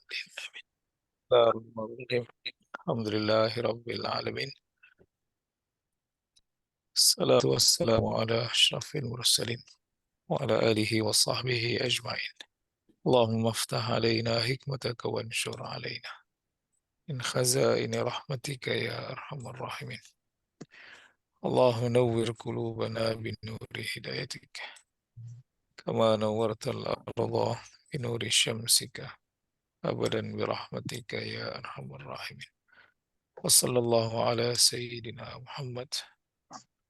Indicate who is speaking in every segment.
Speaker 1: Alhamdulillahirabbil alamin. Salatu wassalamu ala asyrafil mursalin wa ala alihi wa sahbihi ajma'in. Allahumma aftah alaina hikmataka wa anshur alaina min khazaini rahmatika ya arhamar rahimin. Allahumma nawwir qulubana bin nuri hidayatik kama nawwartal arda bin nuri syamsika abadan bi rahmatika ya arhamar rahimin. Wa sallallahu ala sayyidina Muhammad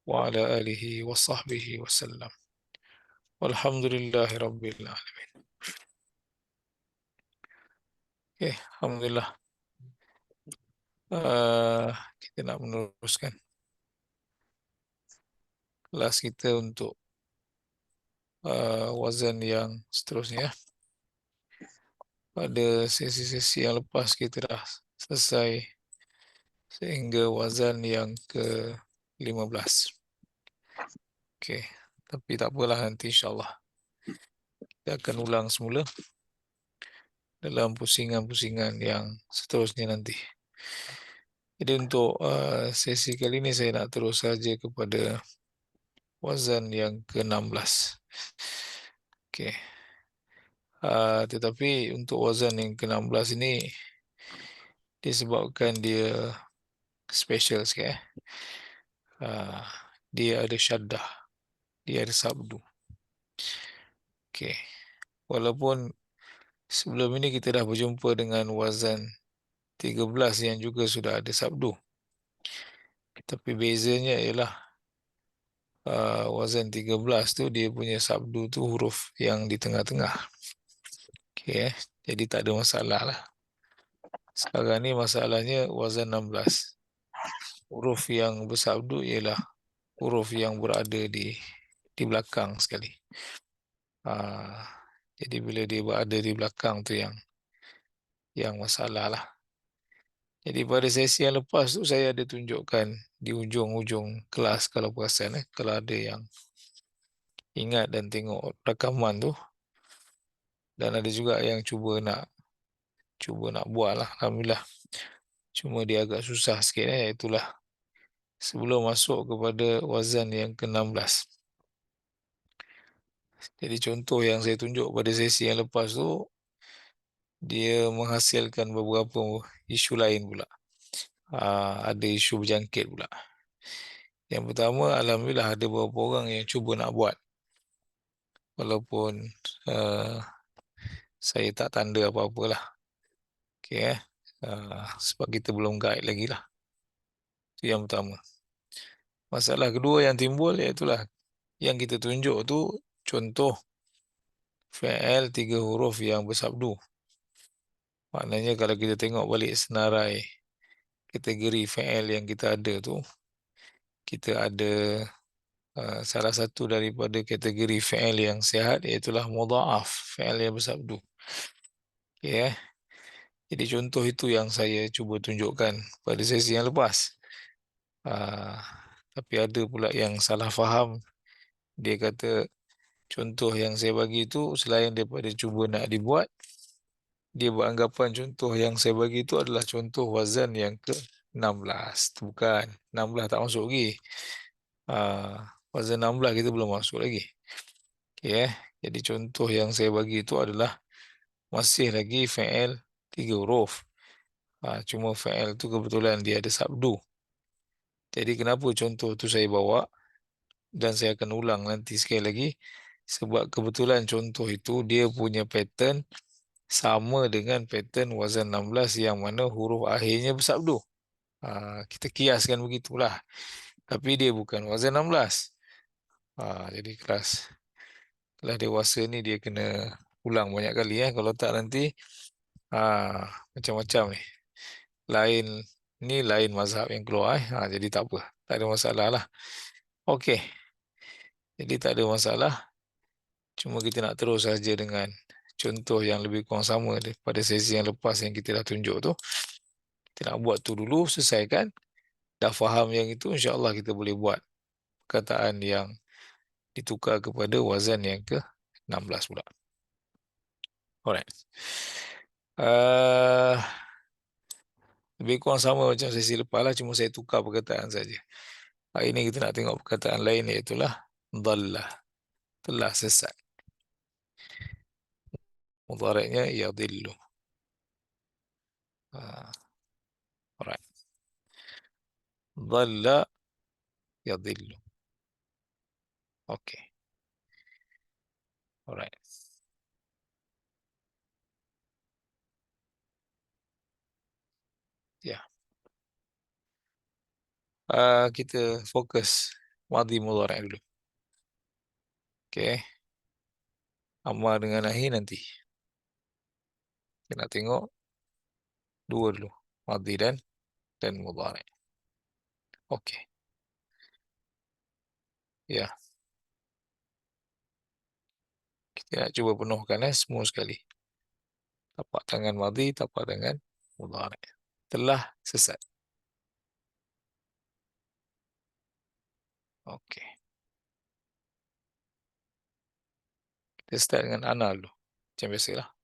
Speaker 1: wa ala alihi wa sahbihi wa sallam. Walhamdulillahi rabbil alamin. Oke, alhamdulillah. Eh, kita nak meneruskan kelas kita untuk wazan yang seterusnya. Pada sesi-sesi yang lepas kita dah selesai sehingga wazan yang ke-15. Okey, tapi tak apalah, nanti insyaAllah kita akan ulang semula dalam pusingan-pusingan yang seterusnya nanti. Jadi untuk sesi kali ini saya nak terus saja kepada wazan yang ke-16. Okey. Tetapi untuk wazan yang ke-16 ini disebabkan dia special sikit. Dia ada syaddah, dia ada sabdu. Okey. Walaupun sebelum ini kita dah berjumpa dengan wazan 13 yang juga sudah ada sabdu. Tapi bezanya ialah wazan 13 tu dia punya sabdu tu huruf yang di tengah-tengah. Okey, jadi tak ada masalah lah. Sekarang ni masalahnya wazan 16. Huruf yang bersabdu ialah huruf yang berada di belakang sekali. Jadi bila dia berada di belakang tu yang masalah lah. Jadi pada sesi yang lepas tu saya ada tunjukkan di ujung-ujung kelas, kalau perasan, kalau ada yang ingat dan tengok rakaman tu, dan ada juga yang cuba nak buat lah. Alhamdulillah. Cuma dia agak susah sikit, itulah sebelum masuk kepada wazan yang ke-16. Jadi contoh yang saya tunjuk pada sesi yang lepas tu, dia menghasilkan beberapa isu lain pula. Ada isu berjangkit pula. Yang pertama, alhamdulillah ada beberapa orang yang cuba nak buat, walaupun saya tak tanda apa-apalah. Okay, sebab kita belum guide lagi lah. Itu yang pertama. Masalah kedua yang timbul iaitulah yang kita tunjuk tu contoh fi'il 3 huruf yang bersabdu. Maknanya kalau kita tengok balik senarai kategori fi'il yang kita ada tu, kita ada salah satu daripada kategori fi'il yang sihat iaitulah mudha'af, fi'il yang bersabdu. Okay, jadi contoh itu yang saya cuba tunjukkan pada sesi yang lepas. Tapi ada pula yang salah faham. Dia kata contoh yang saya bagi itu selain daripada cuba nak dibuat, dia beranggapan contoh yang saya bagi itu adalah contoh wazan yang ke-16. Bukan, 16 tak masuk lagi. Wazan 16 kita belum masuk lagi. Okay, jadi contoh yang saya bagi itu adalah masih lagi fi'il 3 huruf. Cuma fi'il tu kebetulan dia ada sabdu. Jadi kenapa contoh tu saya bawa, dan saya akan ulang nanti sekali lagi, sebab kebetulan contoh itu dia punya pattern sama dengan pattern wazan 16 yang mana huruf akhirnya bersabdu. Kita kiaskan begitulah. Tapi dia bukan wazan 16. Jadi kelas dewasa ni dia kena ulang banyak kali. Kalau tak nanti macam-macam ni. Lain mazhab yang keluar. Jadi tak apa. Tak ada masalah lah. Okey. Jadi tak ada masalah. Cuma kita nak terus saja dengan contoh yang lebih kurang sama pada sesi yang lepas yang kita dah tunjuk tu. Kita nak buat tu dulu, selesaikan. Dah faham yang itu, insya-Allah kita boleh buat perkataan yang ditukar kepada wazan yang ke-16 pula. Alright. eh Lebih kurang sama macam sesi lepas lah, cuma saya tukar perkataan saja. Hari ini kita nak tengok perkataan lain, iaitulah dhalla, telah sesat. Mudhari'nya yadhillu. Ah, alright. Dhalla yadhillu. Okay. Alright. Ya. Kita fokus madhi mudhari' dulu. Okay. Amar dengan nahi nanti. Kita nak tengok dua dulu. Madhi dan mudhari'. Okay. Ya. Kita nak cuba penuhkan semua sekali. Tapak tangan madhi, tapak tangan mudhari'. Telah sesat. Okey. Kita start dengan ana dulu. Macam biasalah.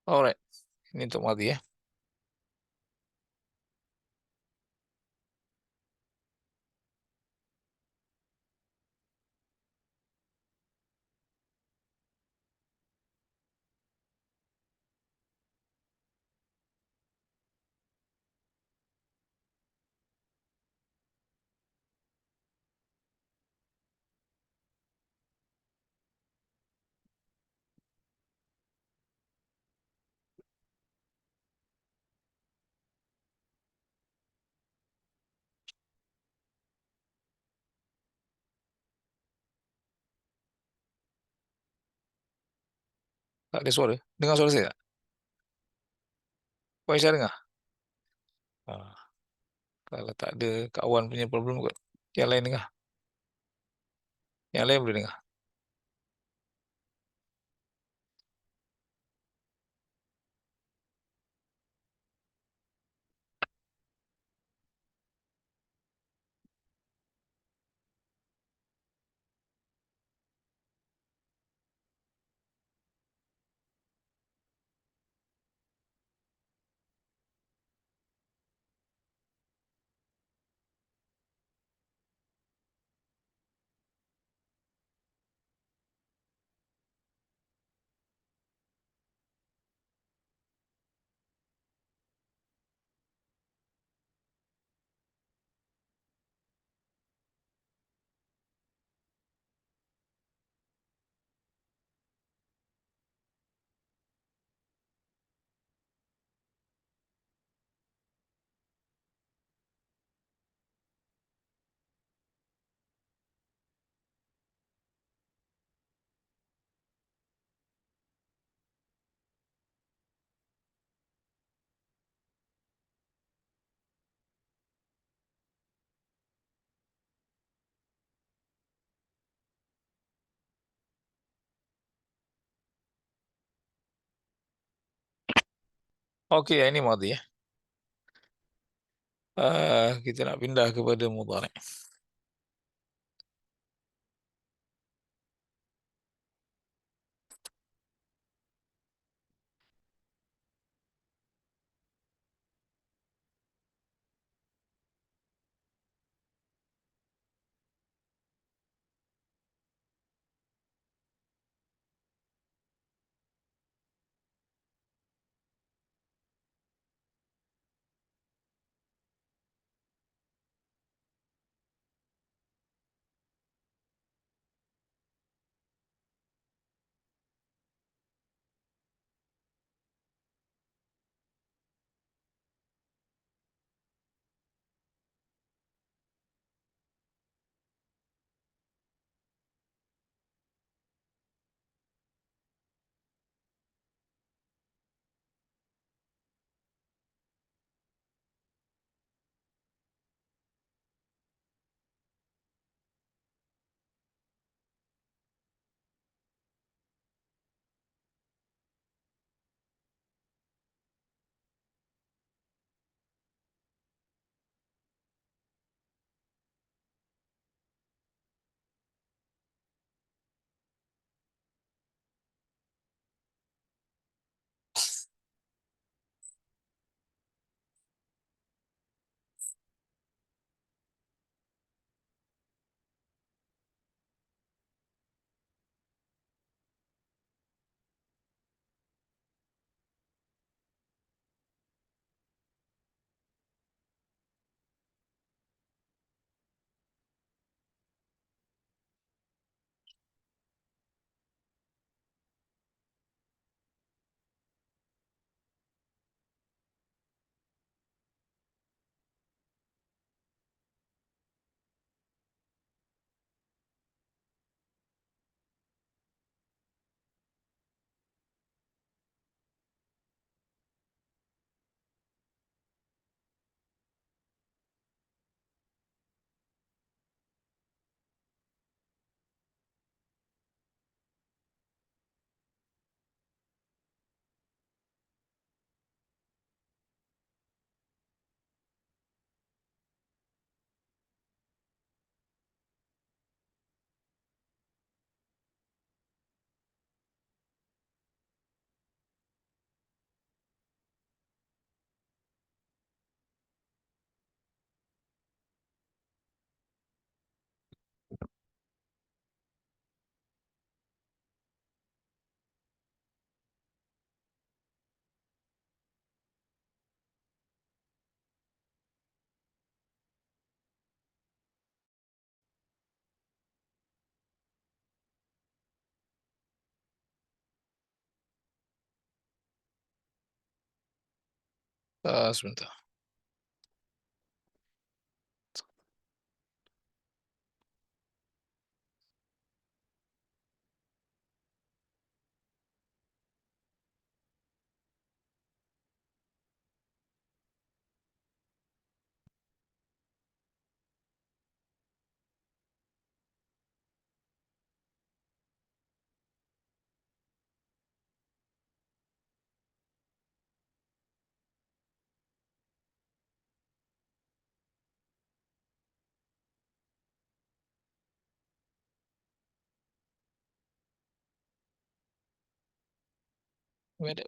Speaker 1: Alright. Ini untuk madhi ya. Tak ada suara. Dengar suara saya tak? Kau Aisyah dengar? Ah, kalau tak ada kawan punya problem kot. Yang lain dengar. Yang lain boleh dengar. Oke, ya ini madhi ya. Kita nak pindah kepada mudhari. Sebentar. Wait.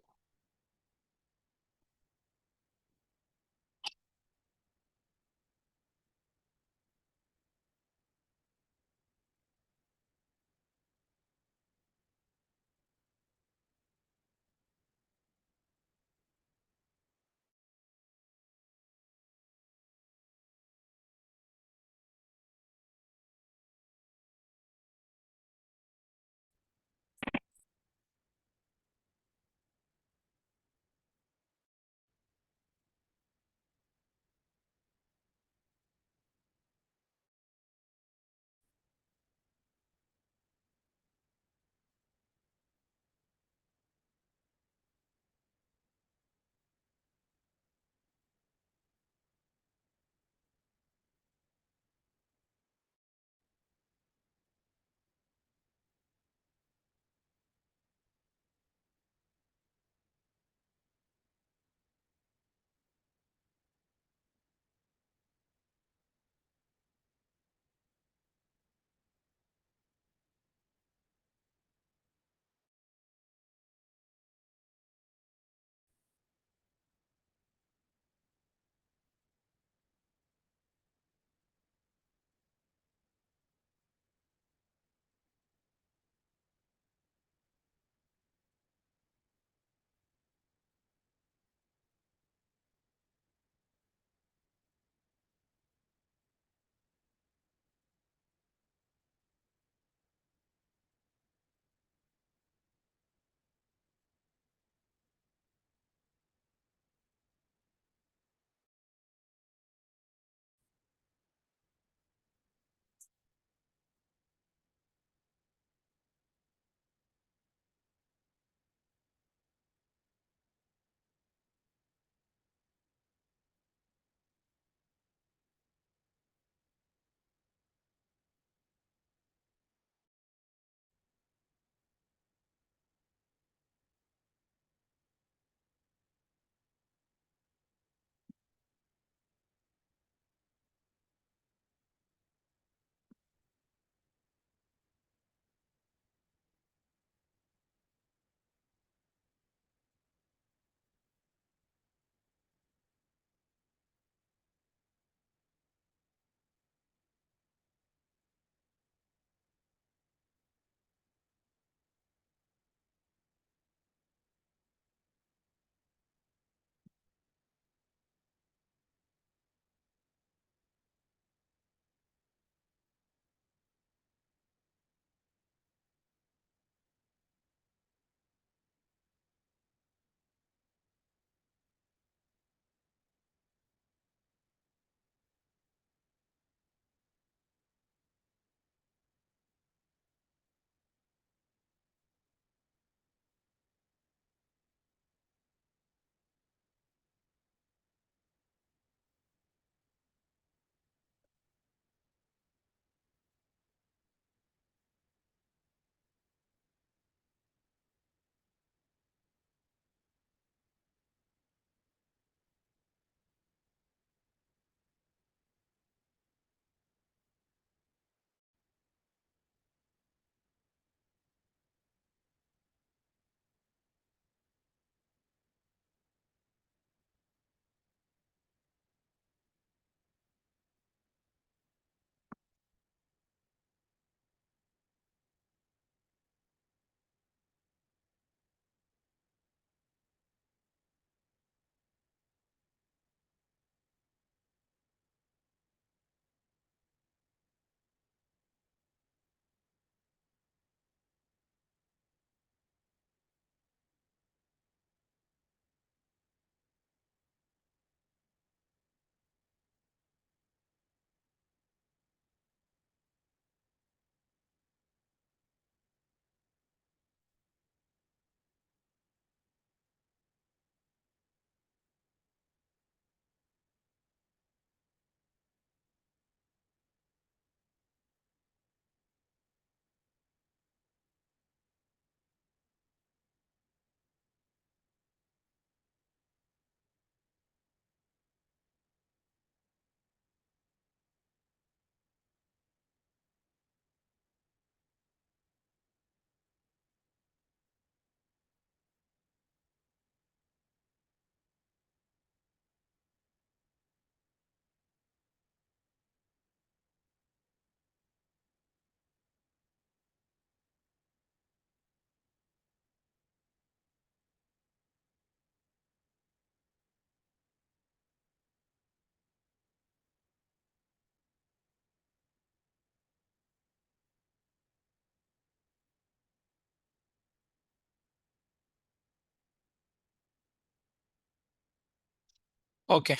Speaker 1: Oke,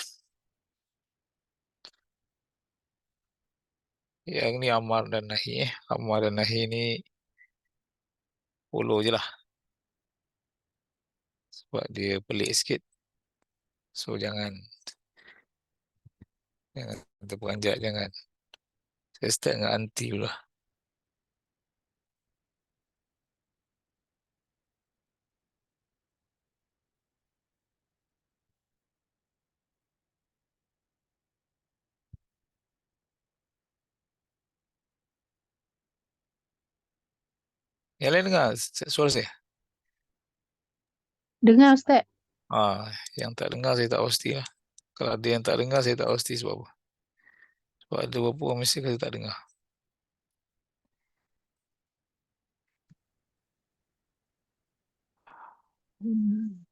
Speaker 1: yang ini amar dan nahi. Amar dan nahi ini follow je lah. Sebab dia pelik sikit. So jangan terperanjat, jangan. Saya start dengan anti dulu lah. Yang lain dengar suara saya?
Speaker 2: Dengar Ustaz.
Speaker 1: Ah, yang tak dengar saya tak pasti lah. Kalau ada yang tak dengar saya tak pasti sebab apa. Sebab ada beberapa orang mesti kata tak dengar.
Speaker 2: Hmm.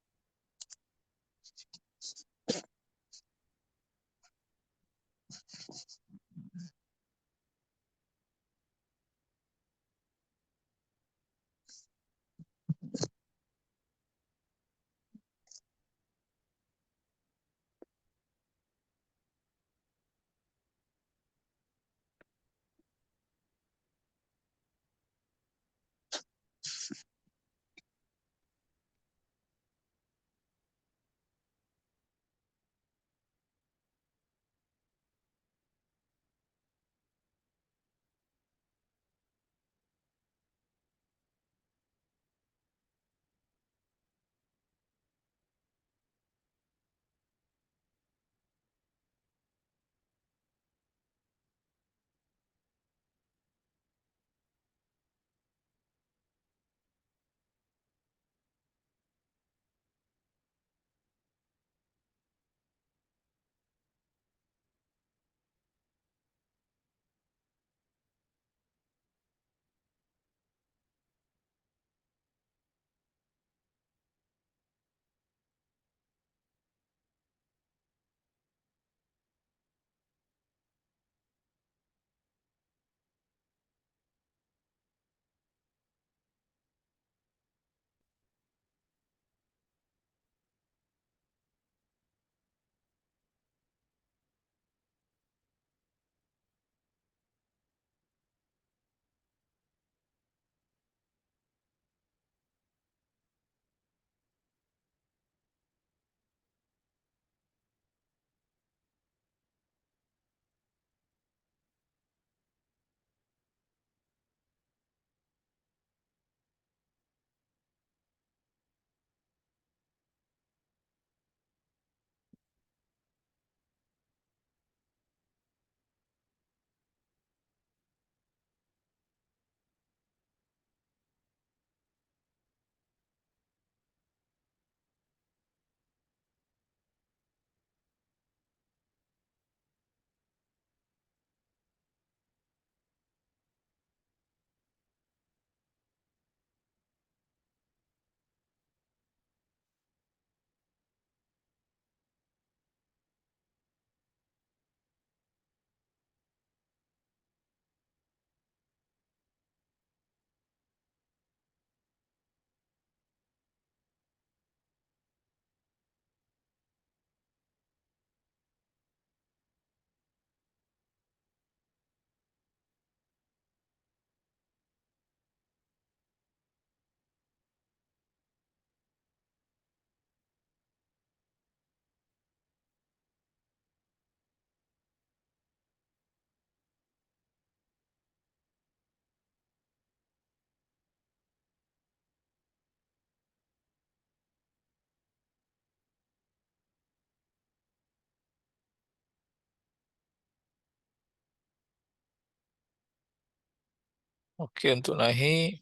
Speaker 1: Okey, untuk nahi,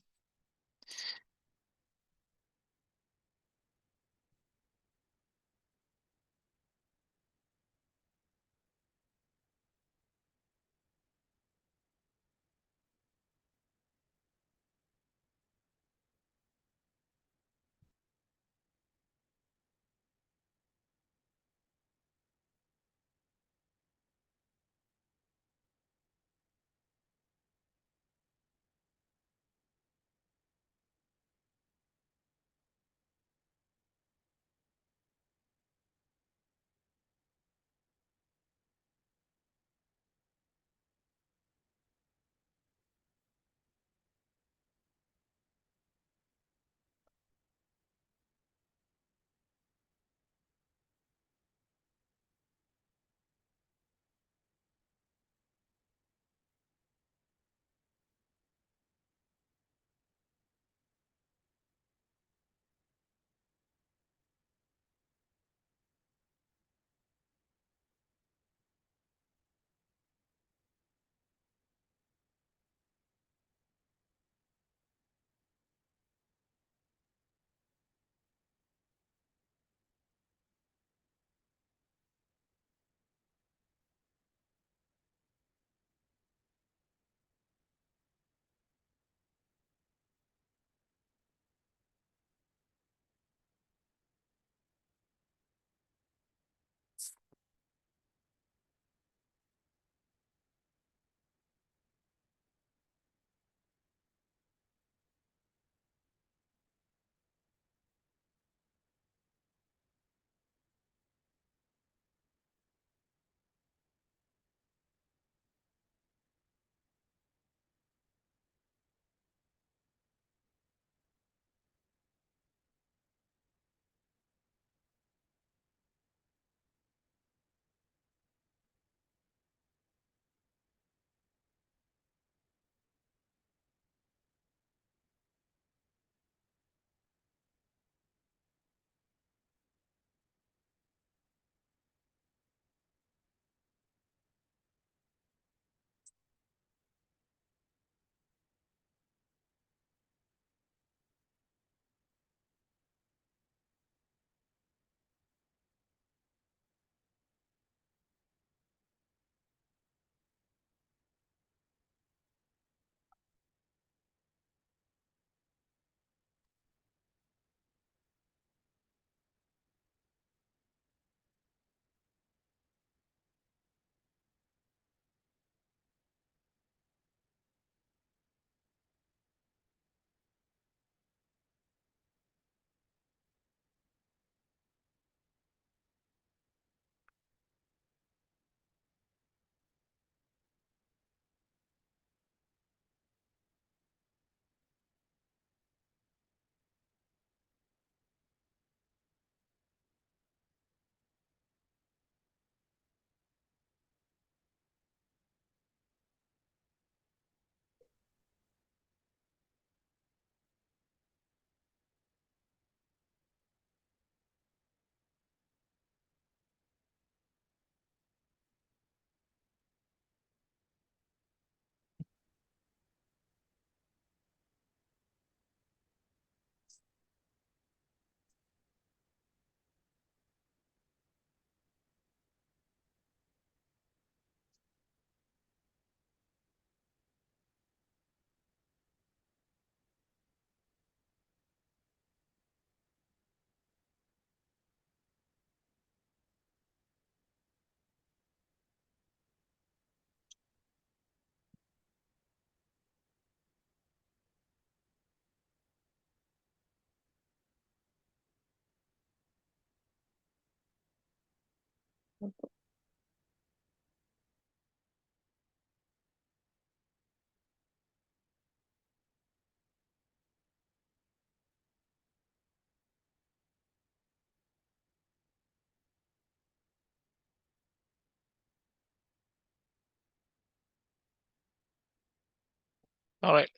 Speaker 1: Alright.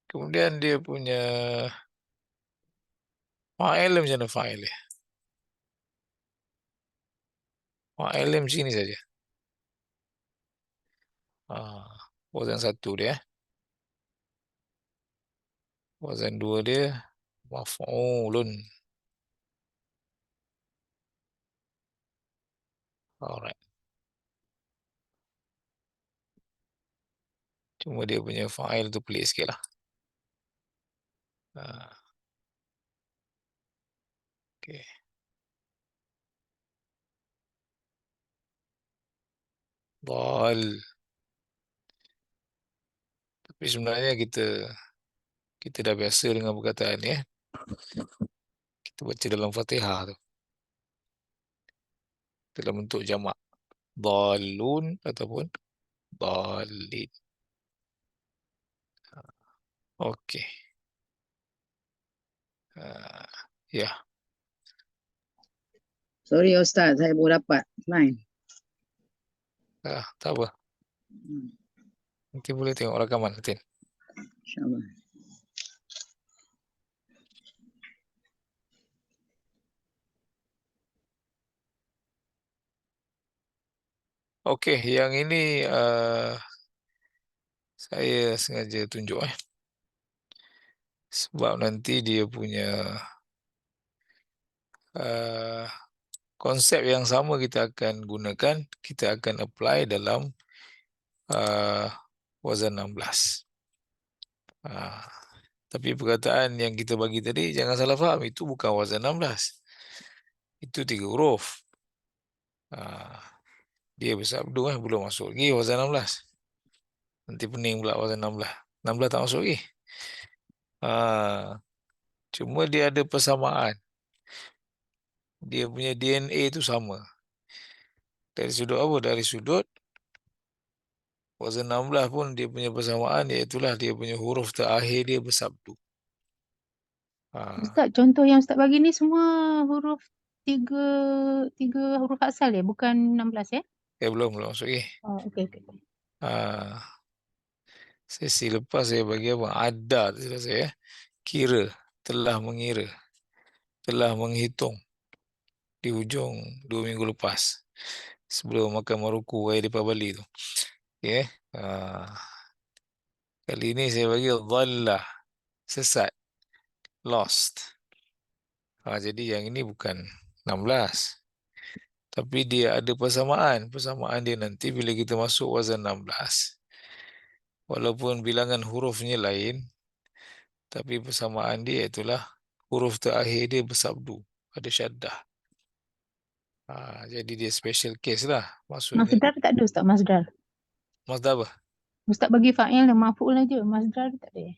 Speaker 1: Kemudian dia punya fa'il macam mana fa'il dia? Fa'il dia macam ni saja. Wazan satu dia. Wazan dua dia maf'ulun. Alright. Cuma dia punya fa'il tu pelik sikit lah. Okay. Dal. Tapi sebenarnya kita dah biasa dengan perkataan ni. Kita baca dalam Fatihah tu. Dalam bentuk jamak. Dalun ataupun dalin. Okey. Ya.
Speaker 2: Sorry Ustaz, saya baru dapat line.
Speaker 1: Tak apa. Nanti boleh tengok rakaman nanti.
Speaker 2: InsyaAllah.
Speaker 1: Okey, yang ini saya sengaja tunjuk sebab nanti dia punya konsep yang sama kita akan gunakan, kita akan apply dalam wazan 16. Tapi perkataan yang kita bagi tadi jangan salah faham, itu bukan wazan 16. Itu 3 huruf. Dia bersabdu belum masuk lagi wazan 16. Nanti pening pula wazan 16. 16 tak masuk lagi. Cuma dia ada persamaan. Dia punya DNA itu sama. Dari sudut apa? Dari sudut wazan 16 pun dia punya persamaan, iaitulah dia punya huruf terakhir dia bersabdu.
Speaker 2: Ustaz, contoh yang Ustaz bagi ni semua huruf tiga huruf asal ya, bukan 16 ya?
Speaker 1: Belum masuk lagi.
Speaker 2: Okey.
Speaker 1: Sesi lepas saya bagi apa? Ada saya. Kira, telah mengira, telah menghitung di hujung 2 minggu lepas. Sebelum makan maruku di Pabali tu. Okay. Kali ini saya bagi dhalla, sesat, lost. Jadi yang ini bukan 16. Tapi dia ada persamaan. Persamaan dia nanti bila kita masuk wazan 16. Walaupun bilangan hurufnya lain, tapi persamaan dia itulah huruf terakhir dia bersabdu. Ada syaddah. Jadi dia special case lah. Maksudnya.
Speaker 2: Masdar tak ada Ustaz, masdar.
Speaker 1: Masdar apa?
Speaker 2: Ustaz bagi fa'il dan maf'ul aja, masdar tak ada.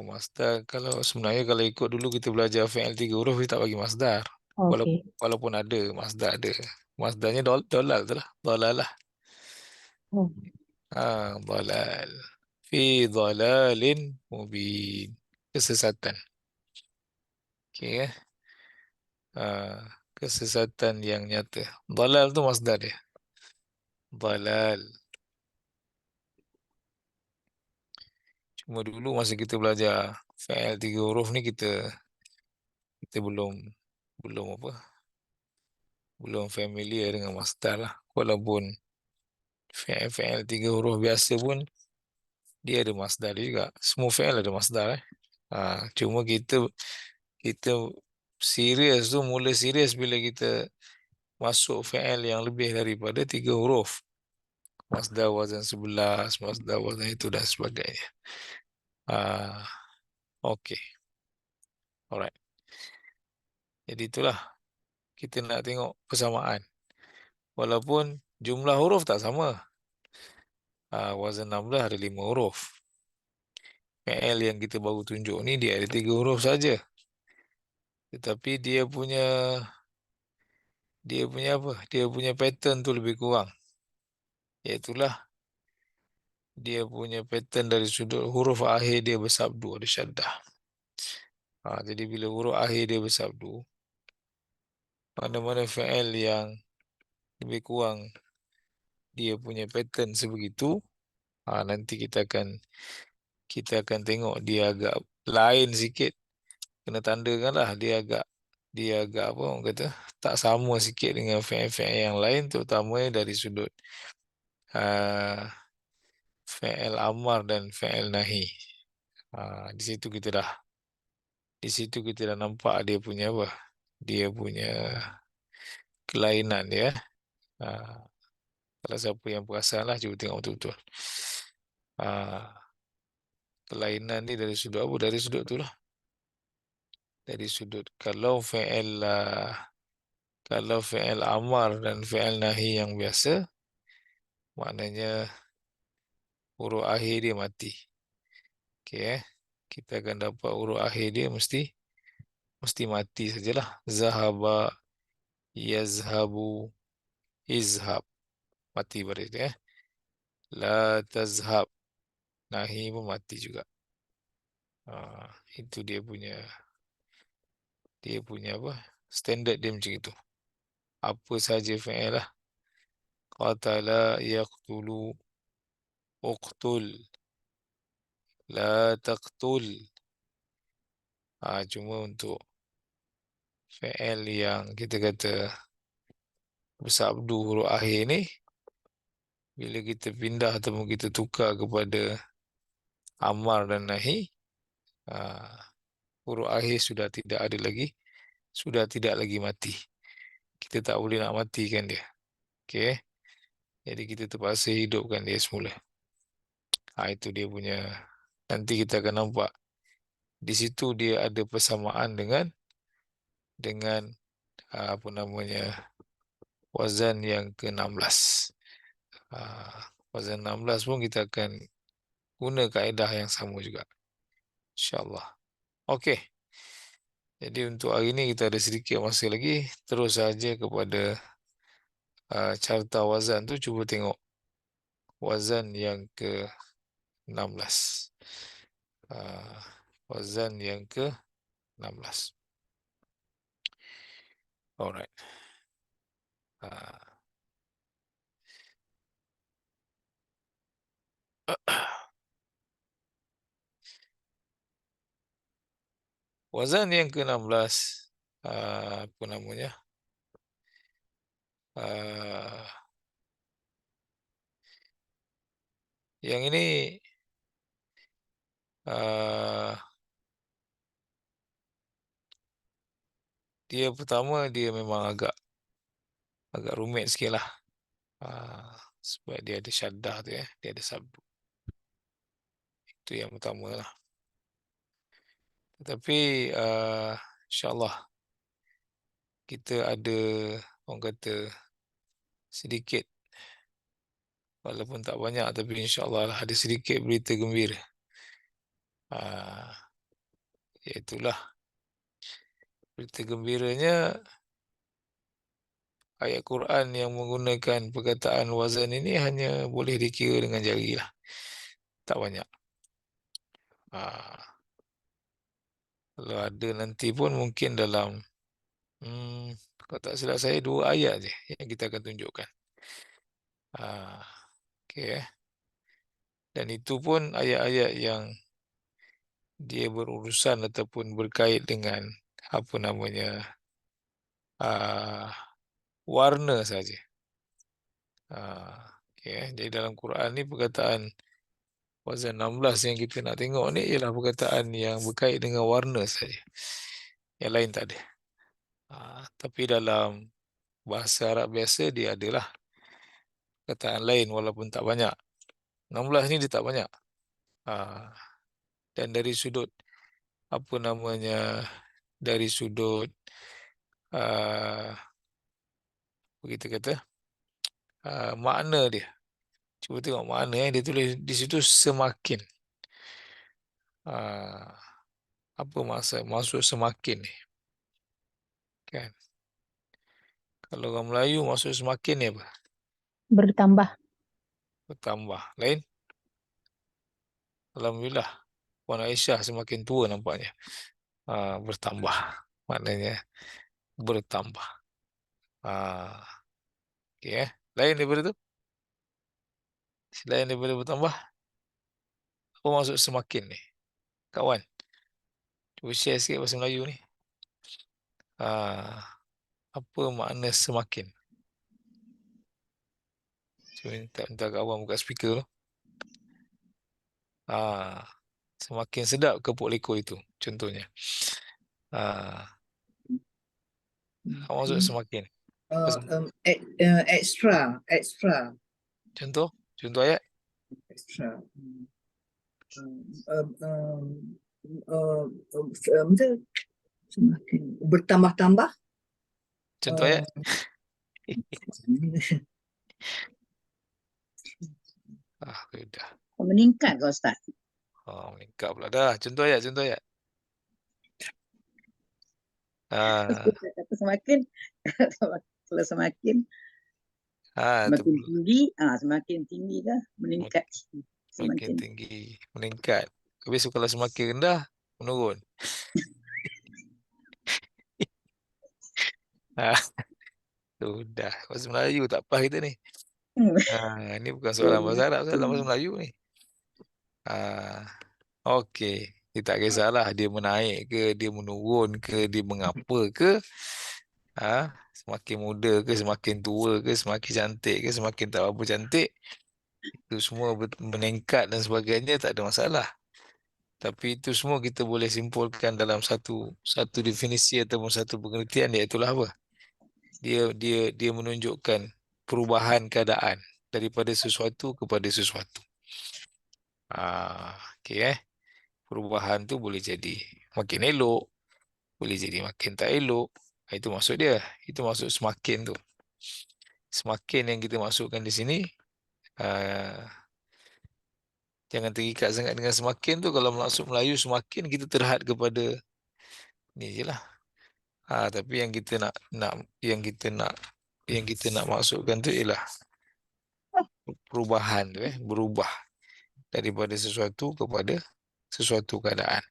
Speaker 1: Masdar sebenarnya kalau ikut dulu kita belajar fa'il 3 huruf, kita tak bagi masdar.
Speaker 2: Okey.
Speaker 1: Walaupun ada, masdar ada. Masdarnya dolal tu lah. Dolal lah. Dolal. Fi dolalin mubin. Kesesatan. Okey. Kesesatan yang nyata. Dolal tu masdar dia. Dolal. Cuma dulu masa kita belajar fa'il 3 huruf ni kita belum apa? Belum familiar dengan masdar lah. Walaupun fa'il 3 huruf biasa pun dia ada masdar juga. Semua fa'il ada masdar. Cuma kita serius tu, mula serius bila kita masuk fa'il yang lebih daripada 3 huruf. Masdar wazan 11, masdar wazan itu dan sebagainya. Okay. Alright. Jadi itulah kita nak tengok persamaan. Walaupun jumlah huruf tak sama. Wazan 16 ada 5 huruf. PL yang kita baru tunjuk ni dia ada 3 huruf saja. Tetapi dia punya dia punya apa? Dia punya pattern tu lebih kurang. Iaitulah dia punya pattern dari sudut huruf akhir dia bersabdu ada syaddah. Jadi bila huruf akhir dia bersabdu, mana-mana fi'il yang lebih kurang dia punya pattern sebegitu, nanti kita akan tengok dia agak lain sikit. Kena tandakan lah dia agak apa orang kata tak sama sikit dengan fi'il-fi'il yang lain, terutama dari sudut uh, fi'il amar dan fi'il nahi. Di situ kita dah nampak dia punya apa? Dia punya kelainan ya. Ah, Kalau siapa yang perasan lah, cuba tengok betul-betul. Kelainan ni dari sudut apa? Dari sudut tu lah. Dari sudut kalau fi'il amar dan fi'il nahi yang biasa, maknanya huruf akhir dia mati. Okey kita akan dapat huruf akhir dia mesti mati sajalah. Zahaba, yazhabu, izhab. Mati baris dia. La tazhab. Nahi pun mati juga. Itu dia punya apa? Standard dia macam itu. Apa saja fi'il lah. Qatala yaqtulu uqtul la taqtul. Cuma untuk fi'il yang kita kata bersabdu huruf akhir ni, bila kita pindah ataupun kita tukar kepada amar dan nahi, ah, huruf akhir sudah tidak lagi mati. Kita tak boleh nak matikan dia. Okey. Jadi kita terpaksa hidupkan dia semula. Itu dia punya. Nanti kita akan nampak di situ dia ada persamaan dengan apa namanya wazan yang ke-16. Wazan 16 pun kita akan guna kaedah yang sama juga. InsyaAllah. Okey. Jadi untuk hari ini kita ada sedikit masa lagi. Terus saja kepada carta wazan tu, cuba tengok wazan yang ke-16. Wazan yang ke-16. Alright. Wazan yang ke-16, apa namanya? Yang ini dia pertama dia memang agak rumit sikit lah. Sebab dia ada syaddah tu ya, dia ada sabdu. Itu yang pertama lah. Tetapi insyaAllah kita ada orang kata sedikit, walaupun tak banyak, tapi insyaAllah lah ada sedikit berita gembira. Iaitulah berita gembiranya, ayat Quran yang menggunakan perkataan wazan ini hanya boleh dikira dengan jari lah. Tak banyak. Kalau ada nanti pun mungkin dalam kalau tak silap saya 2 ayat je yang kita akan tunjukkan. Okay. Dan itu pun ayat-ayat yang dia berurusan ataupun berkait dengan apa namanya warna saja. Okay. Jadi dalam Quran ni perkataan wazan 16 yang kita nak tengok ni ialah perkataan yang berkait dengan warna saja. Yang lain tak ada. Tapi dalam bahasa Arab biasa dia adalah perkataan lain walaupun tak banyak. 16 ni dia tak banyak. Dan dari sudut apa namanya, dari sudut kita kata makna dia. Cuba tengok makna dia tulis di situ semakin. Apa maksud semakin ni? Kan? Kalau orang Melayu maksud semakin ni apa?
Speaker 2: Bertambah.
Speaker 1: Bertambah. Lain? Alhamdulillah. Puan Aisyah semakin tua nampaknya. Bertambah. Maknanya bertambah. Okey Lain daripada tu? Selain daripada bertambah, apa maksud semakin ni? Kawan, cuba share sikit bahasa Melayu ni. Apa makna semakin? Cuba minta kawan buka speaker tu. Semakin sedap kepuk lekor itu, contohnya. Ah, Apa maksud
Speaker 3: Semakin
Speaker 1: semakin? Apa
Speaker 3: extra, extra,
Speaker 1: Contoh? Contoh ayat?
Speaker 3: extra. Macam semakin bertambah-tambah.
Speaker 1: Contoh
Speaker 3: Uh,
Speaker 1: ayat? Sudah.
Speaker 3: meningkat ke Ustaz?
Speaker 1: Meningkat pula dah. Contoh ayat, contoh ayat. Ah,
Speaker 3: Kata semakin, kalau semakin semakin
Speaker 1: tu
Speaker 3: tinggi, semakin tinggi ke meningkat.
Speaker 1: makin
Speaker 3: Semakin
Speaker 1: tinggi, meningkat. Habis kalau semakin rendah, menurun. Ah, Sudah. Bahasa Melayu tak apa kita ni. Ini bukan soalan bahasa Arab, soalan bahasa Melayu ni. Okey. Dia tak kisahlah dia menaik ke, dia menurun ke, dia mengapa ke. Semakin muda ke, semakin tua ke, semakin cantik ke, semakin tak apa cantik. Itu semua meningkat dan sebagainya tak ada masalah. Tapi itu semua kita boleh simpulkan dalam satu satu definisi ataupun satu pengertian, iaitu apa? Dia menunjukkan perubahan keadaan daripada sesuatu kepada sesuatu. Okey. Perubahan tu boleh jadi makin elok, boleh jadi makin tak elok. Itu maksud dia. Itu maksud semakin tu. Semakin yang kita masukkan di sini, ah, jangan terikat sangat dengan semakin tu. Kalau maksud Melayu semakin, kita terhad kepada ni je lah. Tapi yang kita nak masukkan tu ialah perubahan tu, berubah daripada sesuatu kepada sesuatu keadaan.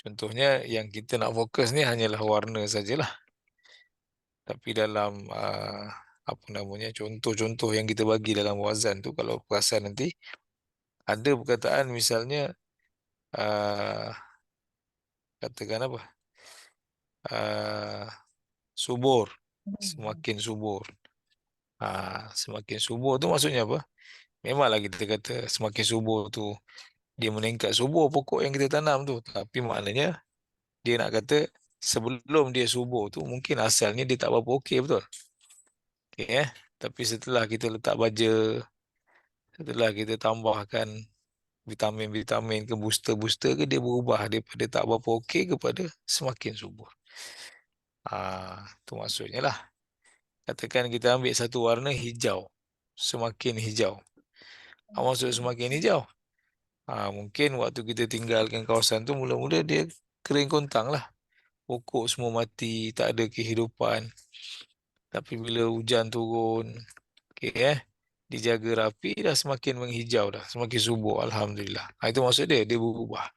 Speaker 1: Contohnya yang kita nak fokus ni hanyalah warna sajalah. Tapi dalam apa namanya, contoh-contoh yang kita bagi dalam wazan tu, kalau perasan nanti ada perkataan misalnya katakan apa, subur, semakin subur. Semakin subur tu maksudnya apa? Memanglah kita kata semakin subur tu dia meningkat subur pokok yang kita tanam tu, tapi maknanya dia nak kata sebelum dia subur tu mungkin asalnya dia tak berapa okey, betul? Okey. Tapi setelah kita letak baja, setelah kita tambahkan vitamin-vitamin ke, booster-booster ke, dia berubah daripada tak berapa okey kepada semakin subur. Tu maksudnya lah. Katakan kita ambil satu warna hijau, semakin hijau. Maksud semakin hijau, mungkin waktu kita tinggalkan kawasan tu, mula-mula dia kering kontang lah. Pokok semua mati, tak ada kehidupan. Tapi bila hujan turun, dijaga rapi, dah semakin menghijau dah, semakin subur, Alhamdulillah. Itu maksud dia, dia berubah.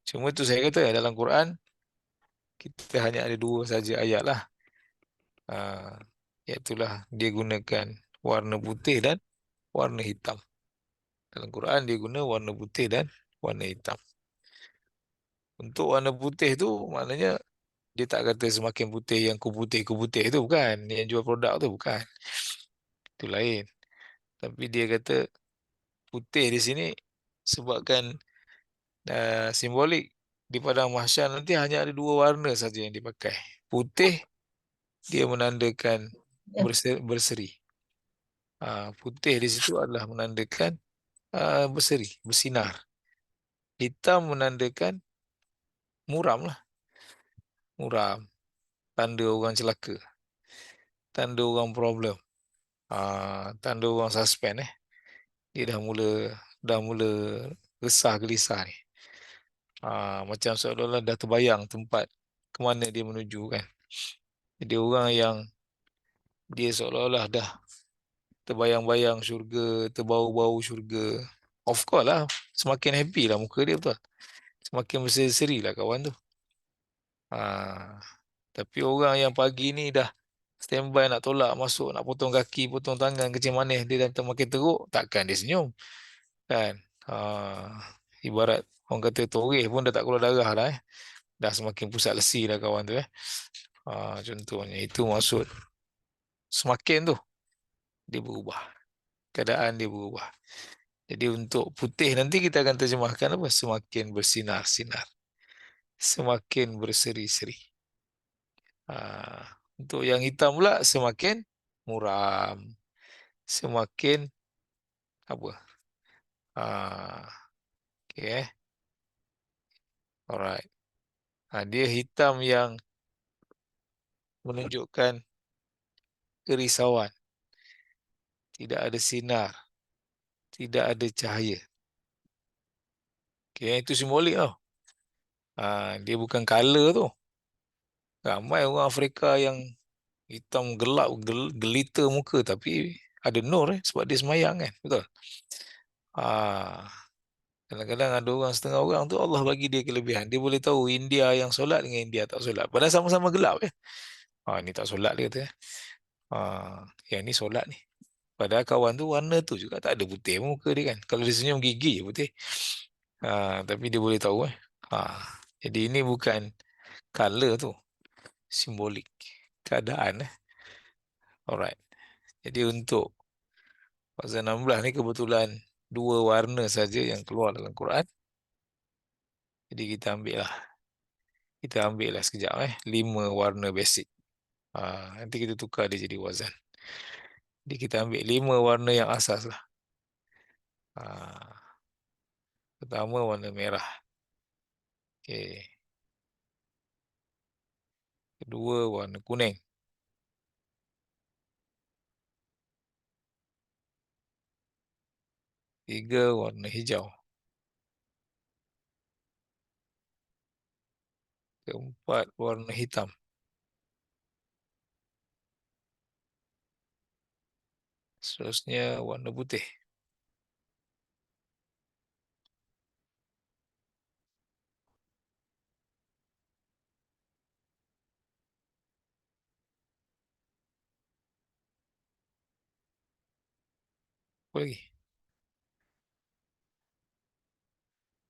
Speaker 1: Cuma tu saya kata dalam Quran, kita hanya ada dua saja ayat lah. Iaitulah dia gunakan warna putih dan warna hitam. Dalam Quran dia guna warna putih dan warna hitam. Untuk warna putih tu maknanya dia tak kata semakin putih yang ku putih tu, bukan. Yang jual produk tu bukan. Itu lain. Tapi dia kata putih di sini sebabkan simbolik di padang mahsyar nanti hanya ada dua warna saja yang dipakai. Putih dia menandakan berseri. Putih di situ adalah menandakan berseri, bersinar. Hitam menandakan muram lah. Muram. Tanda orang celaka. Tanda orang problem. Tanda orang suspend. Dia dah mula resah gelisah ni. Macam seolah-olah dah terbayang tempat ke mana dia menuju kan. Jadi orang yang dia seolah-olah dah terbayang-bayang syurga, terbau-bau syurga. Of course lah, semakin happy lah muka dia betul. Semakin berseri-seri lah kawan tu. Tapi orang yang pagi ni dah standby nak tolak masuk, nak potong kaki, potong tangan, kecil manis, dia dah makin teruk, takkan dia senyum. Kan? Ibarat orang kata toreh pun dah tak keluar darah dah. Dah semakin pusat lesi dah kawan tu. Contohnya, itu maksud semakin tu dia berubah. Keadaan dia berubah. Jadi untuk putih nanti kita akan terjemahkan apa? Semakin bersinar-sinar. Semakin berseri-seri. Untuk yang hitam pula semakin muram. Semakin apa? Okay. Alright. Dia hitam yang menunjukkan kerisauan. Tidak ada sinar. Tidak ada cahaya. Okay, itu simbolik tau. Dia bukan color tu. Ramai orang Afrika yang hitam gelap, gelita muka tapi ada nur sebab dia semayang kan. Betul? Kadang-kadang ada orang, setengah orang tu Allah bagi dia kelebihan. Dia boleh tahu India yang solat dengan India tak solat. Padahal sama-sama gelap ya. Ni tak solat dia kata. Yang ni solat ni. Padahal kawan tu warna tu juga tak ada putih muka dia kan. Kalau dia senyum gigi je putih. Tapi dia boleh tahu Jadi ini bukan color tu. Simbolik. Keadaan Alright. Jadi untuk pasal 16 ni kebetulan 2 warna saja yang keluar dalam Quran. Jadi kita ambil lah sekejap 5 warna basic. Nanti kita tukar dia jadi wazan. Jadi kita ambil 5 warna yang asas lah. Pertama warna merah. Okay. Kedua warna kuning. Tiga warna hijau. Keempat warna hitam. Seterusnya warna putih. Apa lagi?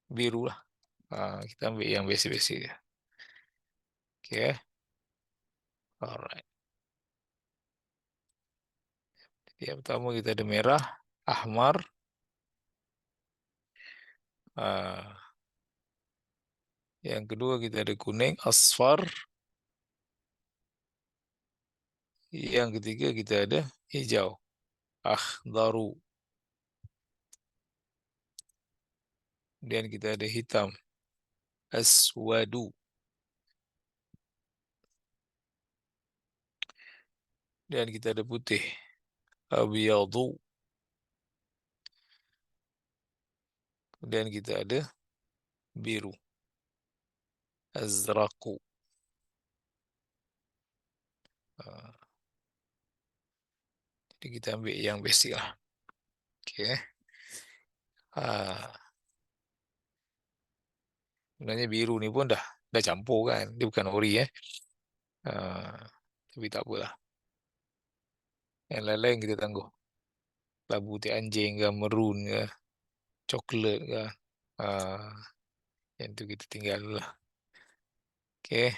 Speaker 1: Biru lah. Kita ambil yang basic-basic je. Okay. Alright. Jadi yang pertama kita ada merah, ahmar. Yang kedua kita ada kuning, asfar. Yang ketiga kita ada hijau, akhdaru. Kemudian kita ada hitam, aswadu. Dan kita ada putih, abyadu. Kemudian kita ada biru, azraqu. Jadi kita ambil yang basic lah. Okay. Sebenarnya biru ni pun dah campur kan. Dia bukan ori tapi tak apalah. Yang lain-lain kita tangguh. Labu teh anjing ke, merun ke, coklat ke. Yang tu kita tinggal lah. Okay.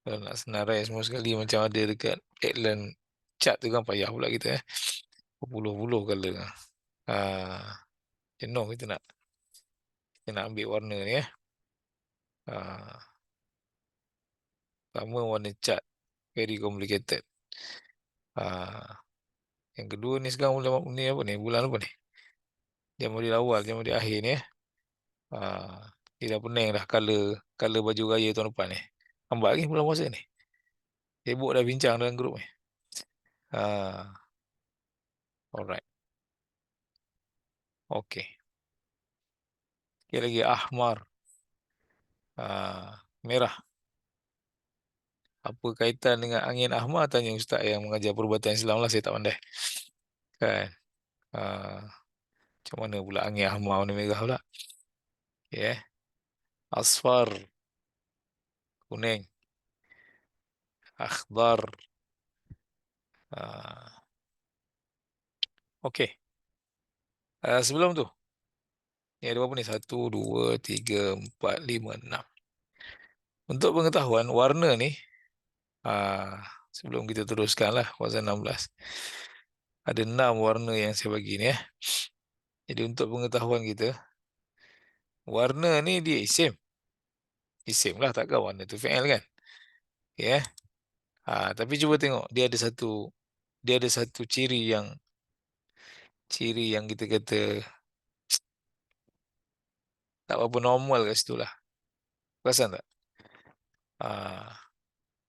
Speaker 1: Kalau nak senarai semua sekali macam ada dekat Headland chart tu kan payah pula kita Berpuluh-puluh color. Jenuh kita nak ambil warna ni Pertama warna chart very complicated. Yang kedua ni sekarang ni apa ni? Bulan apa ni? Dia model awal, dia model akhir ni dia dah pening dah color baju raya tahun depan ni. Nampak lagi bulan puasa ni. Sibuk dah bincang dalam grup ni. Alright. Okay. Sekali lagi ahmar. Merah. Apa kaitan dengan angin ahmar? Tanya ustaz yang mengajar perubatan Islam lah, saya tak pandai. Kan? Macam mana pula angin ahmar warna merah pula? Ya. Asfar, kuning. Akhbar. Okey. Sebelum tu, ni ada berapa ni? 1, 2, 3, 4, 5, 6. Untuk pengetahuan, warna ni, sebelum kita teruskan lah pasal 16. Ada 6 warna yang saya bagi ni. Jadi untuk pengetahuan kita, warna ni dia isim. Isim lah, takkan warna tu fi'il kan? Ya. Tapi cuba tengok, dia ada satu ciri yang kita kata tak apa normal kat situ lah. Perasan tak?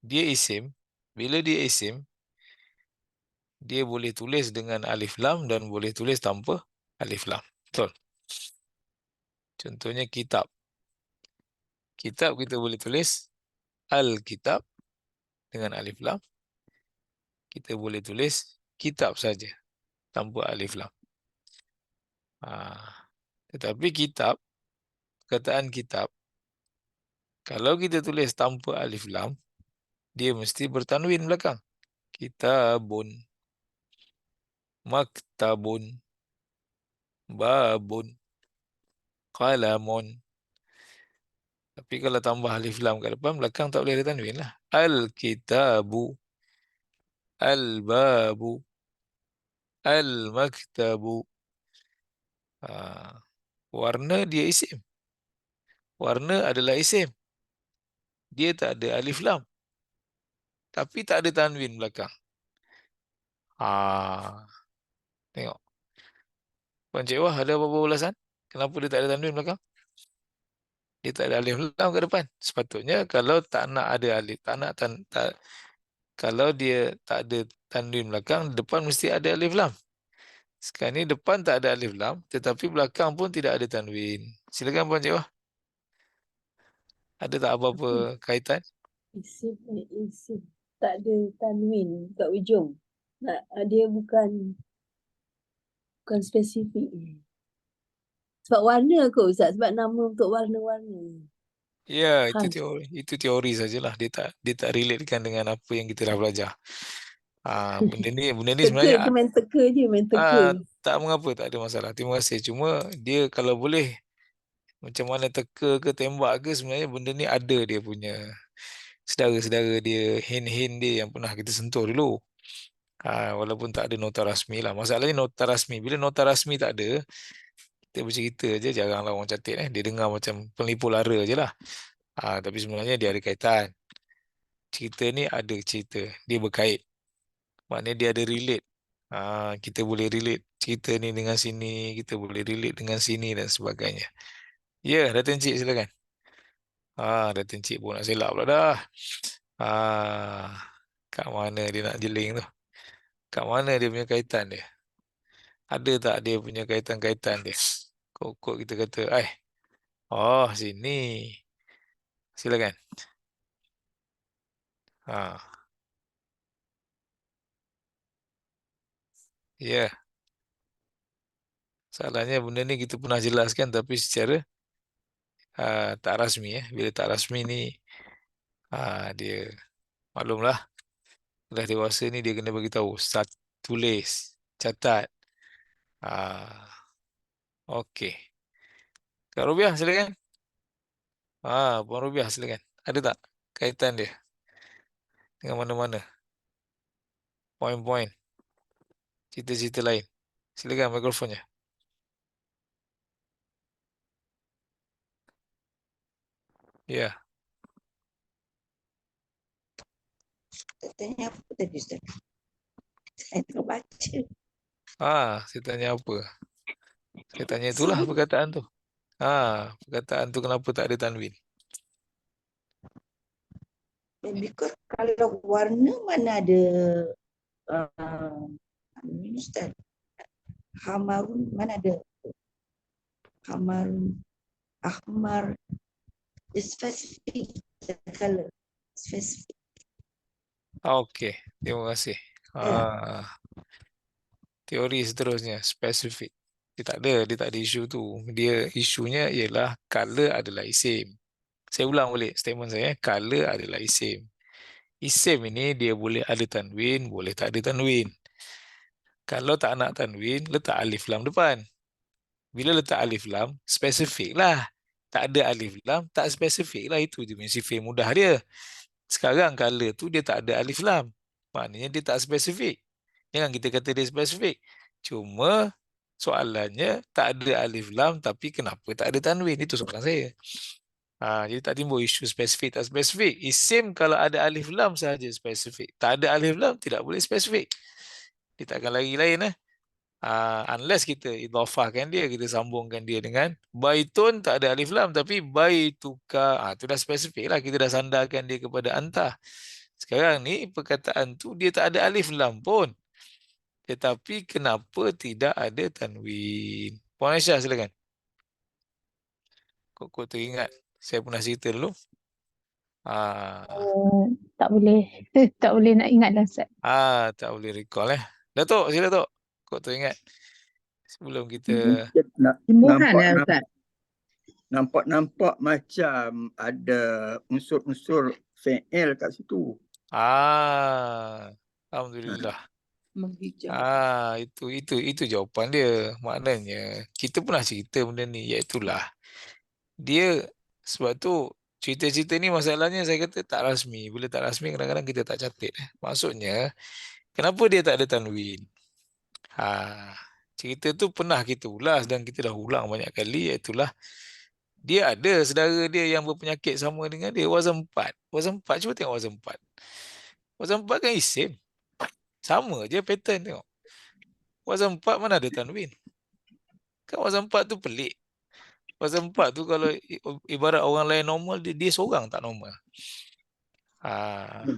Speaker 1: Dia isim. Bila dia isim, dia boleh tulis dengan alif lam dan boleh tulis tanpa alif lam. Betul? Contohnya kitab. Kitab kita boleh tulis al-kitab dengan alif lam. Kita boleh tulis kitab saja tanpa alif lam. Tetapi kitab, perkataan kitab, kalau kita tulis tanpa alif lam, dia mesti bertanwin belakang. Kitabun, maktabun, babun, qalamun. Tapi kalau tambah alif lam kat depan, belakang tak boleh ada tanwin lah. Al-kitabu, al-babu, al-maktabu. Warna dia isim. Warna adalah isim. Dia tak ada alif lam. Tapi tak ada tanwin belakang. Tengok. Puan Cik Wah, ada apa-apa ulasan? Kenapa dia tak ada tanwin belakang? Dia tak ada alif lam kat depan. Sepatutnya kalau tak nak ada alif, kalau dia tak ada tanwin belakang, depan mesti ada alif lam. Sekarang ni depan tak ada alif lam, tetapi belakang pun tidak ada tanwin. Silakan Puan Cik Wah. Ada tak apa-apa kaitan?
Speaker 4: Isim tak ada tanwin kat ujung. Dia bukan spesifik. Sebab warna kot Ustaz, sebab nama untuk warna-warna.
Speaker 1: Ya, itu
Speaker 4: Khas.
Speaker 1: teori sajalah. Dia tak relatekan dengan apa yang kita dah belajar. Benda ni sebenarnya
Speaker 4: Main teka je, main teka.
Speaker 1: tak mengapa, tak ada masalah. Terima kasih. Cuma dia kalau boleh macam mana teka ke tembak ke, sebenarnya benda ni ada dia punya sedara-sedara dia, hint-hint dia yang pernah kita sentuh dulu. Walaupun tak ada nota rasmi lah. Masalahnya nota rasmi. Bila nota rasmi tak ada, kita bercerita je, jaranglah orang catat. Dia dengar macam penipu lara je lah. Tapi sebenarnya dia ada kaitan. Cerita ni ada cerita. Dia berkait. Maknanya dia ada relate. Kita boleh relate cerita ni dengan sini, kita boleh relate dengan sini dan sebagainya. Ya, Datin Cik silakan. Datin Cik pun nak selak pula dah. Kat mana dia nak jeling tu? Kat mana dia punya kaitan dia? Ada tak dia punya kaitan-kaitan dia? Kok kita kata, oh sini. Silakan. Ya. Salahnya benda ni kita pernah jelaskan tapi secara tak rasmi. Bila tak rasmi ni, dia maklumlah. Dah dewasa ni dia kena bagi tahu. Tulis, catat. Okey. Kak Rubiah silakan. Puan Rubiah silakan. Ada tak kaitan dia dengan mana-mana? Poin-poin. Cerita-cerita lain. Silakan mikrofonnya. Ya.
Speaker 3: Tanya apa tadi Ustaz? Saya tak baca.
Speaker 1: Saya tanya apa? Saya tanya itulah perkataan tu. Perkataan tu kenapa tak ada tanwin?
Speaker 3: Because kalau warna mana ada Ustaz? Hamarun mana ada? Hamarun, ahmar, Dia spesifik color. Spesifik.
Speaker 1: Okey, terima kasih.
Speaker 3: Ya.
Speaker 1: Teori seterusnya, spesifik. Dia tak ada isu tu. Dia isunya ialah color adalah isim. Saya ulang balik statement saya, color adalah isim. Isim ini dia boleh ada tanwin, boleh tak ada tanwin. Kalau tak nak tanwin, letak alif lam depan. Bila letak alif lam, spesifik lah. Tak ada alif lam, tak spesifik lah. Itu je sifir mudah dia. Sekarang color tu dia tak ada alif lam. Maknanya dia tak spesifik. Jangan kita kata dia spesifik. Cuma soalannya tak ada alif lam tapi kenapa tak ada tanwin? Itu soalan saya. Jadi tak timbul isu spesifik tak spesifik. Isim kalau ada alif lam sahaja spesifik. Tak ada alif lam tidak boleh spesifik. Dia tak akan lari lain. Unless kita idhafahkan dia, kita sambungkan dia dengan baitun, tak ada alif lam tapi baituka. Itu dah spesifik lah, kita dah sandarkan dia kepada anta. Sekarang ni perkataan tu dia tak ada alif lam pun, tetapi kenapa tidak ada tanwin? Puan Aisyah silakan. Kok teringat saya pernah cerita dulu.
Speaker 2: Tak boleh tak boleh nak ingat dah Ustaz.
Speaker 1: Tak boleh recall Datuk, sila Datuk. Kok teringat sebelum kita
Speaker 2: Timbuhan ya Ustaz.
Speaker 5: Nampak macam ada unsur-unsur fi'il kat situ.
Speaker 1: Alhamdulillah.
Speaker 4: Menghijau.
Speaker 1: Itu jawapan dia. Maknanya kita pernah cerita benda ni, iaitulah dia, sebab tu cerita-cerita ni masalahnya saya kata tak rasmi. Bila tak rasmi kadang-kadang kita tak catat. Maksudnya kenapa dia tak ada tanwin? Cerita tu pernah kita ulas dan kita dah ulang banyak kali, iaitulah dia ada saudara dia yang berpenyakit sama dengan dia, wazan 4. Wazan 4, cuba tengok wazan 4. Wazan 4 kan isim. Sama je pattern tengok. Wazan 4 mana ada tanwin? Kan wazan 4 tu pelik. Wazan 4 tu kalau ibarat orang lain normal, dia seorang tak normal.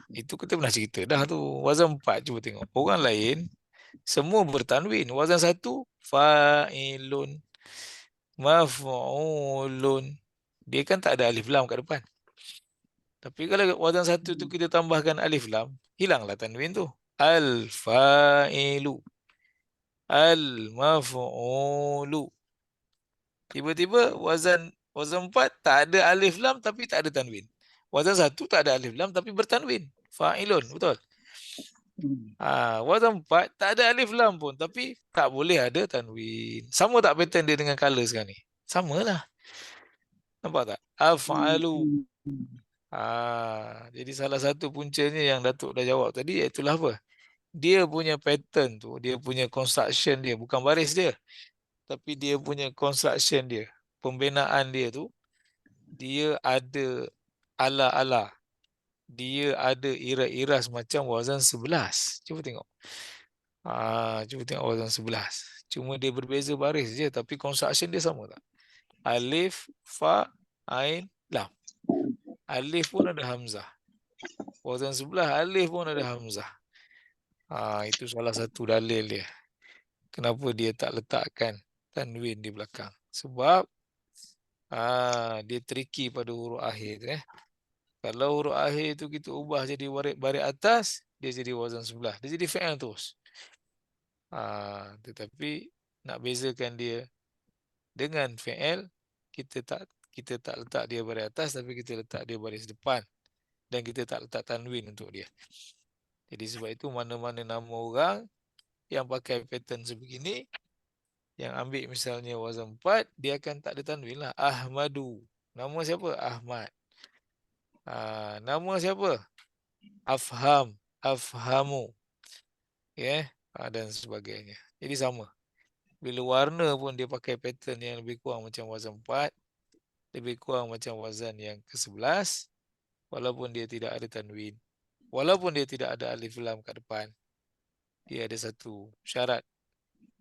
Speaker 1: Itu kita pernah cerita dah tu. Wazan 4 cuba tengok. Orang lain semua bertanwin. Wazan 1 fa'ilun, maf'ulun. Dia kan tak ada alif lam kat depan. Tapi kalau wazan 1 tu kita tambahkan alif lam, hilanglah tanwin tu. Al-fa'ilu, al-maf'ulu. Tiba-tiba wazan 4 tak ada alif lam tapi tak ada tanwin. Wazan 1 tak ada alif lam tapi bertanwin. Fa'ilun, betul? Wazan 4 tak ada alif lam pun tapi tak boleh ada tanwin. Sama tak pattern dia dengan color sekarang ni? Samalah. Nampak tak? Af'alu. Jadi salah satu puncanya yang Datuk dah jawab tadi, iaitulah apa? Dia punya pattern tu, dia punya construction dia, bukan baris dia, tapi dia punya construction dia, pembinaan dia tu, dia ada ala-ala, dia ada iras-iras macam wazan 11. Cuba tengok. Cuba tengok wazan 11. Cuma dia berbeza baris je, tapi construction dia sama tak? Alif, fa, ain, lam. Alif pun ada hamzah. Wazan 11 alif pun ada hamzah. Itu salah satu dalil dia. Kenapa dia tak letakkan tanwin di belakang? Sebab dia tricky pada huruf akhir tu. Kalau huruf akhir tu kita ubah jadi baris atas, dia jadi wazan 11. Dia jadi fi'il terus. Tetapi nak bezakan dia dengan fi'il, kita tak letak dia baris atas, tapi kita letak dia baris depan. Dan kita tak letak tanwin untuk dia. Jadi sebab itu mana-mana nama orang yang pakai pattern sebegini, yang ambil misalnya wazan 4, dia akan tak ada tanwin lah. Ahmadu. Nama siapa? Ahmad. Nama siapa? Afham. Afhamu. Dan sebagainya. Jadi sama. Bila warna pun dia pakai pattern yang lebih kurang macam wazan 4, lebih kurang macam wazan yang ke-11, walaupun dia tidak ada tanwin. Walaupun dia tidak ada alif lam kat depan, dia ada satu syarat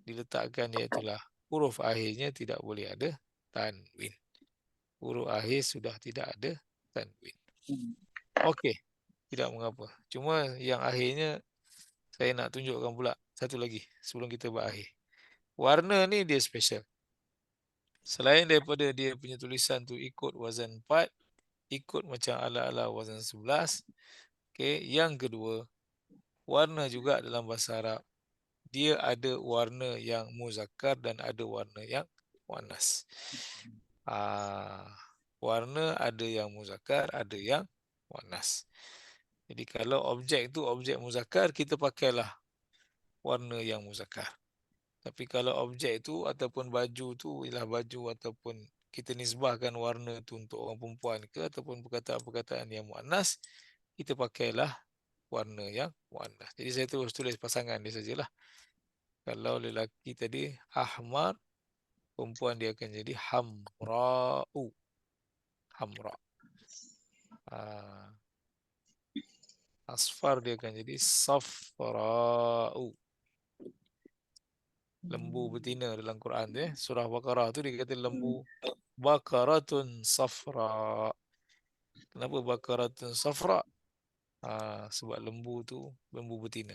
Speaker 1: diletakkan, iaitulah huruf akhirnya tidak boleh ada tanwin. Huruf akhir sudah tidak ada tanwin. Okey, tidak mengapa. Cuma yang akhirnya saya nak tunjukkan pula satu lagi sebelum kita berakhir. Warna ni dia special. Selain daripada dia punya tulisan tu ikut wazan 4, ikut macam ala-ala wazan 11. Okey, yang kedua, warna juga dalam bahasa Arab. Dia ada warna yang muzakkar dan ada warna yang muannas. Warna ada yang muzakkar, ada yang muannas. Jadi kalau objek tu objek muzakkar, kita pakailah warna yang muzakkar. Tapi kalau objek tu ataupun baju tu ialah baju ataupun kita nisbahkan warna tu untuk orang perempuan ke ataupun perkataan-perkataan yang muannas, kita pakailah warna yang muannas. Jadi saya terus tulis pasangan dia sajalah. Kalau lelaki tadi ahmar, perempuan dia akan jadi hamra'u. Hamra. Asfar dia akan jadi safra'u. Lembu betina dalam Quran tu, surah Baqarah tu dia kata lembu baqaratun safra. Kenapa baqaratun safra? Sebab lembu tu lembu betina.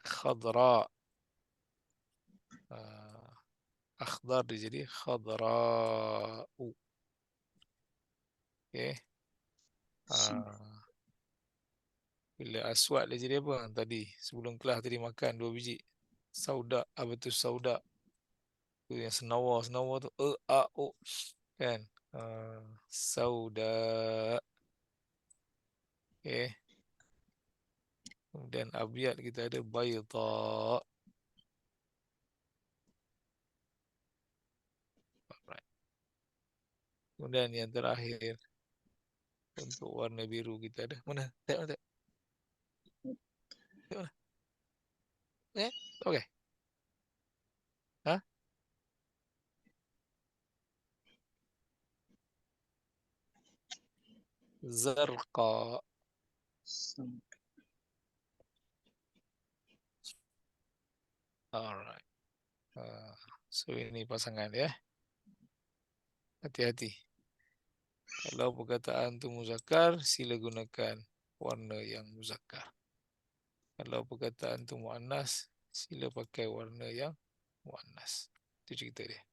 Speaker 1: Khadra. Akhdar dia jadi khadra'u. Okey. Bila aswad dia jadi apa tadi? Sebelum kelas tadi makan 2 biji. Sauda, apa tu sauda? Tu yang senawa tu a o kan? Sauda. Okey. Kemudian abyad kita ada bayda. Kemudian yang terakhir untuk warna biru kita ada mana? Tengok. Tengok mana? Okey. Zarqa. Alright. So ini pasangan ya. Hati-hati. Kalau perkataan tu muzakkar, sila gunakan warna yang muzakkar. Kalau perkataan tu muannas, sila pakai warna yang muannas. Itu cerita dia.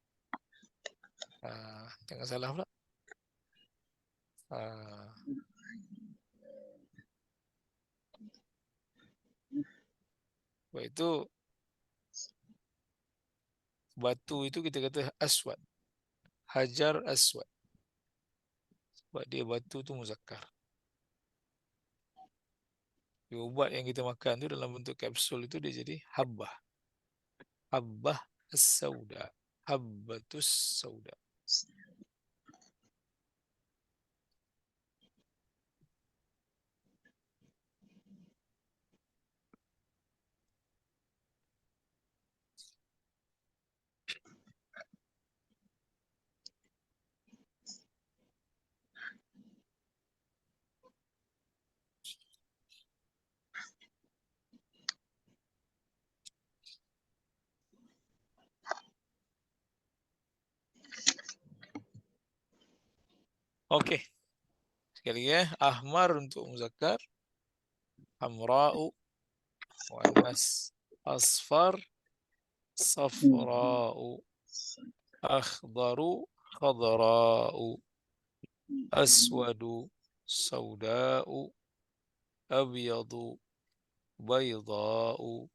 Speaker 1: Jangan salah pula. Sebab itu batu itu kita kata aswad. Hajar aswad. Sebab dia batu tu muzakkar. Ubat yang kita makan tu dalam bentuk kapsul itu dia jadi habbah. Habbah as-sauda. Habbatus sauda. Okey. Sekali lagi ahmar untuk muzakkar, hamra'u muannas, asfar safra'u, akhdaru khadra'u, aswadu sauda'u, abyadu bayda'u,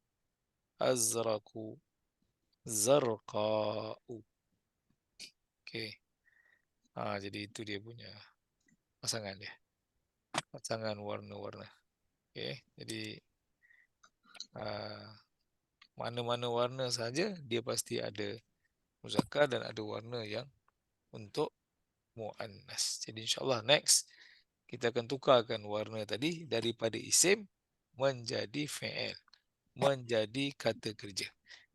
Speaker 1: azraku zarqa'u. Okey. Jadi itu dia punya pasangan dia. Pasangan warna-warna. Okey. Jadi mana-mana warna saja dia pasti ada muzakkar dan ada warna yang untuk muannas. Jadi insya-Allah next kita akan tukarkan warna tadi daripada isim menjadi fi'il, menjadi kata kerja.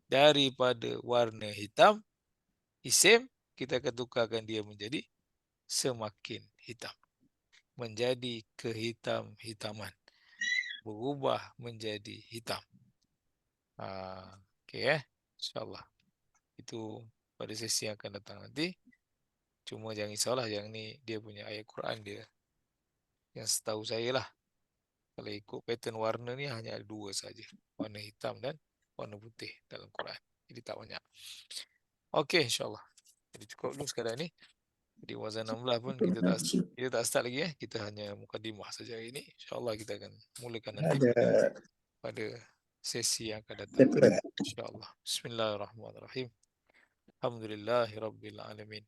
Speaker 1: Daripada warna hitam isim kita akan tukarkan dia menjadi semakin hitam. Menjadi kehitam-hitaman. Berubah menjadi hitam. Okey insya-Allah. Itu pada sesi yang akan datang nanti. Cuma jangan risaulah, yang ni dia punya ayat Quran dia. Yang setahu saya lah, kalau ikut pattern warna ni hanya ada 2 saja. Warna hitam dan warna putih dalam Quran. Jadi tak banyak. Okey insya-Allah. Jadi cukup dulu sekadar ni. Jadi wazan 16 pun kita tak start lagi kita hanya mukadimah saja hari ini. InsyaAllah kita akan mulakan nanti pada sesi yang akan datang. InsyaAllah. Bismillahirrahmanirrahim. Alhamdulillahirabbil alamin.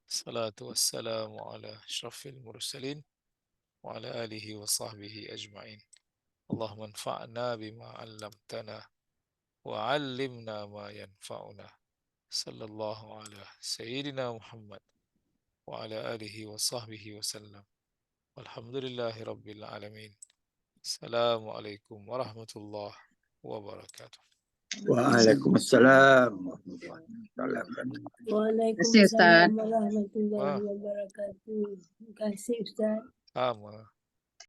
Speaker 1: Salatu wassalamu ala asyrafil mursalin wa ala alihi wa sahbihi ajma'in. Allahumma anfa'na bima 'allamtana wa 'allimna ma yanfa'una. Sallallahu ala sayyidina Muhammad wa ala alihi wa sahbihi wa sallam. Walhamdulillahi rabbil alamin. Assalamualaikum warahmatullahi wabarakatuh.
Speaker 5: Waalaikumsalam warahmatullahi wabarakatuh.
Speaker 4: Waalaikumsalam
Speaker 2: Ustaz.
Speaker 4: warahmatullahi wabarakatuh. Terima kasih Ustaz.
Speaker 1: Sama.